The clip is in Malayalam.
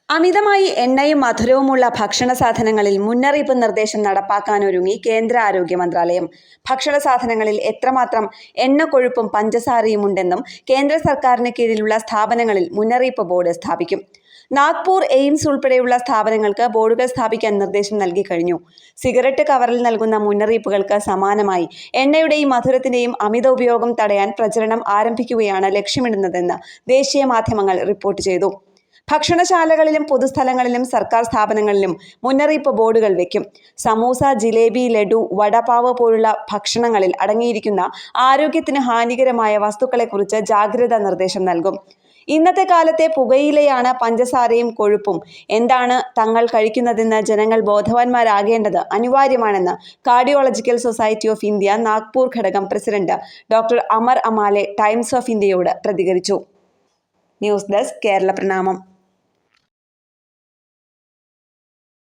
അമിതമായി എണ്ണയും മധുരവുമുള്ള ഭക്ഷണ സാധനങ്ങളിൽ മുന്നറിയിപ്പ് നിർദ്ദേശം നടപ്പാക്കാനൊരുങ്ങി കേന്ദ്ര ആരോഗ്യ മന്ത്രാലയം. ഭക്ഷണ സാധനങ്ങളിൽ എത്രമാത്രം എണ്ണക്കൊഴുപ്പും പഞ്ചസാരയും ഉണ്ടെന്നും കേന്ദ്ര സർക്കാരിന് കീഴിലുള്ള സ്ഥാപനങ്ങളിൽ മുന്നറിയിപ്പ് ബോർഡ് സ്ഥാപിക്കും. നാഗ്പൂർ, എയിംസ് ഉൾപ്പെടെയുള്ള സ്ഥാപനങ്ങൾക്ക് ബോർഡുകൾ സ്ഥാപിക്കാൻ നിർദ്ദേശം നൽകി കഴിഞ്ഞു. സിഗരറ്റ് കവറിൽ നൽകുന്ന മുന്നറിയിപ്പുകൾക്ക് സമാനമായി എണ്ണയുടെയും മധുരത്തിന്റെയും അമിത ഉപയോഗം തടയാൻ പ്രചരണം ആരംഭിക്കുകയാണ് ലക്ഷ്യമിടുന്നതെന്ന് ദേശീയ മാധ്യമങ്ങൾ റിപ്പോർട്ട് ചെയ്തു. ഭക്ഷണശാലകളിലും പൊതുസ്ഥലങ്ങളിലും സർക്കാർ സ്ഥാപനങ്ങളിലും മുന്നറിയിപ്പ് ബോർഡുകൾ വയ്ക്കും. സമൂസ, ജിലേബി, ലഡു, വടപാവ് പോലുള്ള ഭക്ഷണങ്ങളിൽ അടങ്ങിയിരിക്കുന്ന ആരോഗ്യത്തിന് ഹാനികരമായ വസ്തുക്കളെക്കുറിച്ച് ജാഗ്രതാ നിർദ്ദേശം നൽകും. ഇന്നത്തെ കാലത്തെ പുകയിലയാണ് പഞ്ചസാരയും കൊഴുപ്പും. എന്താണ് തങ്ങൾ കഴിക്കുന്നതെന്ന് ജനങ്ങൾ ബോധവാന്മാരാകേണ്ടത് അനിവാര്യമാണെന്ന് cardiological society of India Nagpur ഘടകം president doctor Amar Amale Times of ഇന്ത്യയോട് പ്രതികരിച്ചു. ന്യൂസ് ഡെസ്ക് കേരള പ്രണാമം.